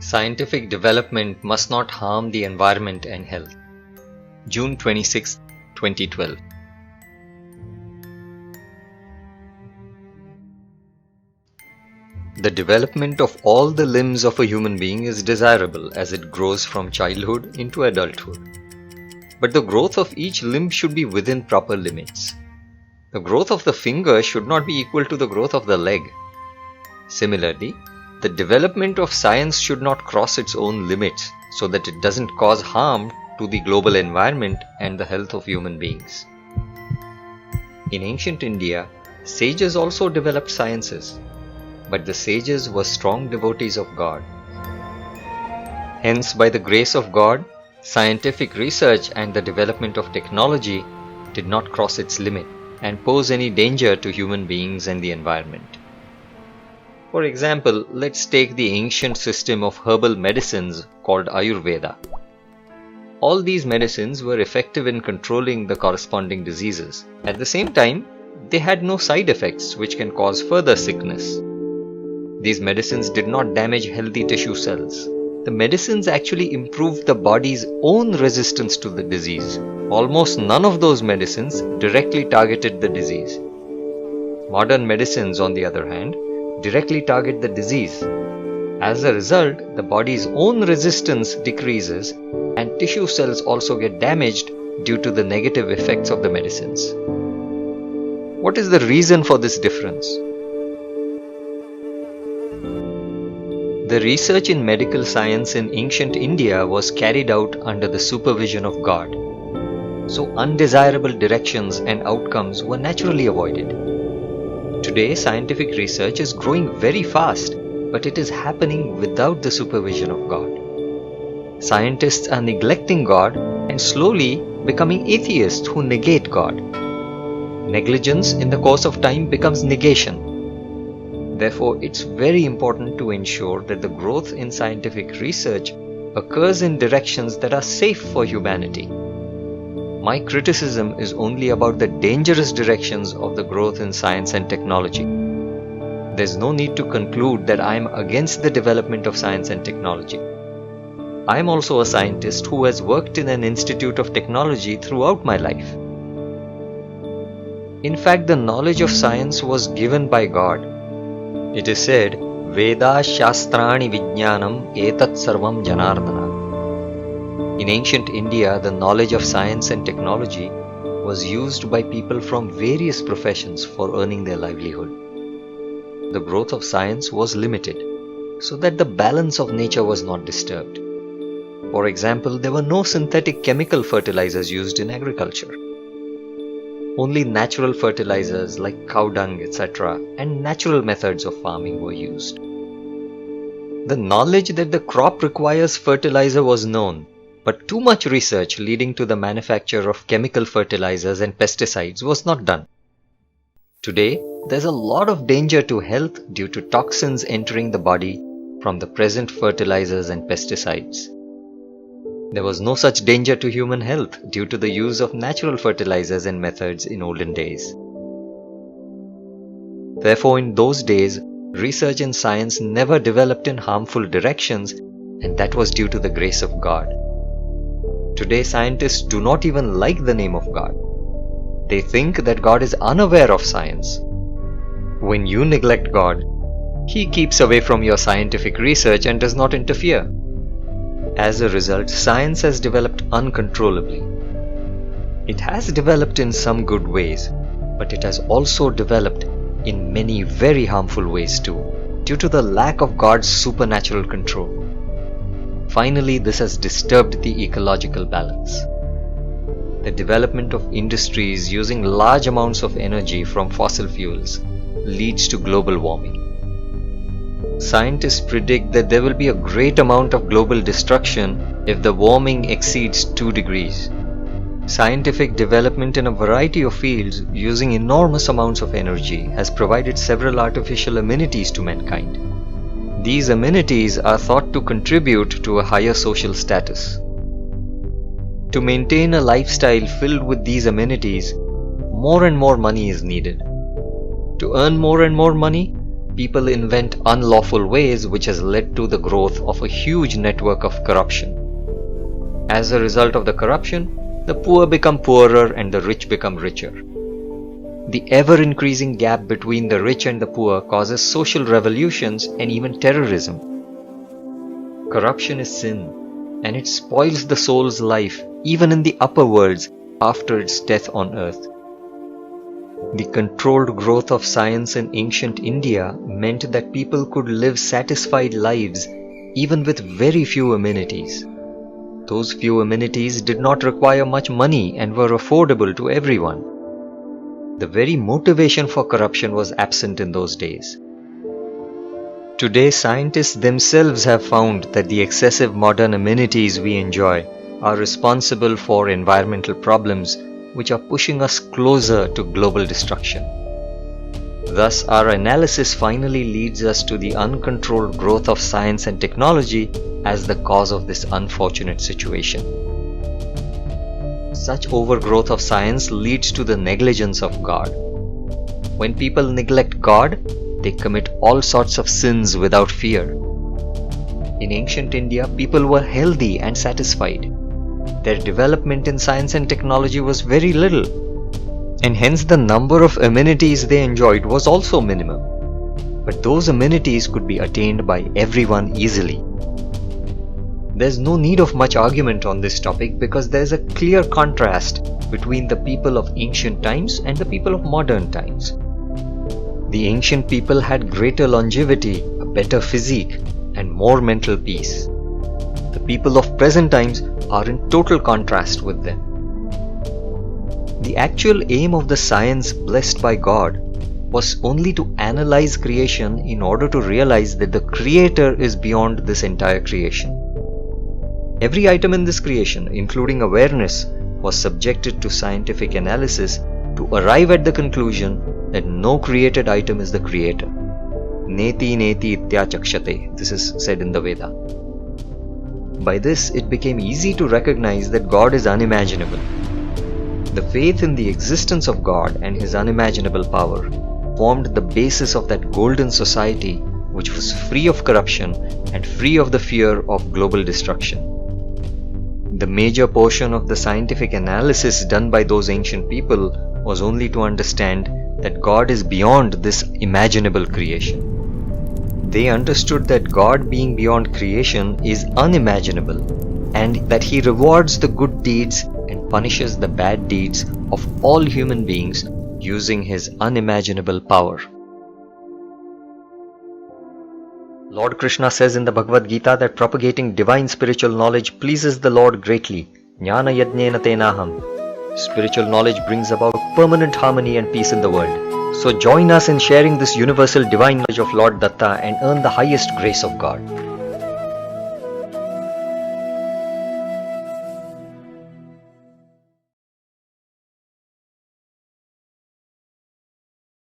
Scientific development must not harm the environment and health. June 26, 2012. The development of all the limbs of a human being is desirable as it grows from childhood into adulthood. But the growth of each limb should be within proper limits. The growth of the finger should not be equal to the growth of the leg. Similarly, the development of science should not cross its own limits so that it doesn't cause harm to the global environment and the health of human beings. In ancient India, sages also developed sciences, but the sages were strong devotees of God. Hence, by the grace of God, scientific research and the development of technology did not cross its limit and pose any danger to human beings and the environment. For example, let's take the ancient system of herbal medicines called Ayurveda. All these medicines were effective in controlling the corresponding diseases. At the same time, they had no side effects which can cause further sickness. These medicines did not damage healthy tissue cells. The medicines actually improved the body's own resistance to the disease. Almost none of those medicines directly targeted the disease. Modern medicines, on the other hand, directly target the disease. As a result, the body's own resistance decreases and tissue cells also get damaged due to the negative effects of the medicines. What is the reason for this difference? The research in medical science in ancient India was carried out under the supervision of God. So undesirable directions and outcomes were naturally avoided. Today, scientific research is growing very fast, but it is happening without the supervision of God. Scientists are neglecting God and slowly becoming atheists who negate God. Negligence in the course of time becomes negation. Therefore, it's very important to ensure that the growth in scientific research occurs in directions that are safe for humanity. My criticism is only about the dangerous directions of the growth in science and technology. There's no need to conclude that I am against the development of science and technology. I am also a scientist who has worked in an institute of technology throughout my life. In fact, the knowledge of science was given by God. It is said, Veda Shastrani Vijnanam Etat Sarvam Janardana. In ancient India, the knowledge of science and technology was used by people from various professions for earning their livelihood. The growth of science was limited, so that the balance of nature was not disturbed. For example, there were no synthetic chemical fertilizers used in agriculture. Only natural fertilizers like cow dung, etc., and natural methods of farming were used. The knowledge that the crop requires fertilizer was known, but too much research leading to the manufacture of chemical fertilizers and pesticides was not done. Today, there's a lot of danger to health due to toxins entering the body from the present fertilizers and pesticides. There was no such danger to human health due to the use of natural fertilizers and methods in olden days. Therefore, in those days, research in science never developed in harmful directions, and that was due to the grace of God. Today, scientists do not even like the name of God. They think that God is unaware of science. When you neglect God, He keeps away from your scientific research and does not interfere. As a result, science has developed uncontrollably. It has developed in some good ways, but it has also developed in many very harmful ways too, due to the lack of God's supernatural control. Finally, this has disturbed the ecological balance. The development of industries using large amounts of energy from fossil fuels leads to global warming. Scientists predict that there will be a great amount of global destruction if the warming exceeds 2 degrees. Scientific development in a variety of fields using enormous amounts of energy has provided several artificial amenities to mankind. These amenities are thought to contribute to a higher social status. To maintain a lifestyle filled with these amenities, more and more money is needed. To earn more and more money, people invent unlawful ways, which has led to the growth of a huge network of corruption. As a result of the corruption, the poor become poorer and the rich become richer. The ever-increasing gap between the rich and the poor causes social revolutions and even terrorism. Corruption is sin, and it spoils the soul's life even in the upper worlds after its death on earth. The controlled growth of science in ancient India meant that people could live satisfied lives even with very few amenities. Those few amenities did not require much money and were affordable to everyone. The very motivation for corruption was absent in those days. Today, scientists themselves have found that the excessive modern amenities we enjoy are responsible for environmental problems which are pushing us closer to global destruction. Thus, our analysis finally leads us to the uncontrolled growth of science and technology as the cause of this unfortunate situation. Such overgrowth of science leads to the negligence of God. When people neglect God, they commit all sorts of sins without fear. In ancient India, people were healthy and satisfied. Their development in science and technology was very little, and hence the number of amenities they enjoyed was also minimum. But those amenities could be attained by everyone easily. There's no need of much argument on this topic because there's a clear contrast between the people of ancient times and the people of modern times. The ancient people had greater longevity, a better physique, and more mental peace. The people of present times are in total contrast with them. The actual aim of the science blessed by God was only to analyze creation in order to realize that the Creator is beyond this entire creation. Every item in this creation, including awareness, was subjected to scientific analysis to arrive at the conclusion that no created item is the Creator. Neti neti ityachakshate, this is said in the Veda. By this, it became easy to recognize that God is unimaginable. The faith in the existence of God and His unimaginable power formed the basis of that golden society which was free of corruption and free of the fear of global destruction. The major portion of the scientific analysis done by those ancient people was only to understand that God is beyond this imaginable creation. They understood that God being beyond creation is unimaginable and that He rewards the good deeds and punishes the bad deeds of all human beings using His unimaginable power. Lord Krishna says in the Bhagavad Gita that propagating divine spiritual knowledge pleases the Lord greatly. Jnana yajnena tenaham. Spiritual knowledge brings about permanent harmony and peace in the world. So join us in sharing this universal divine knowledge of Lord Datta and earn the highest grace of God.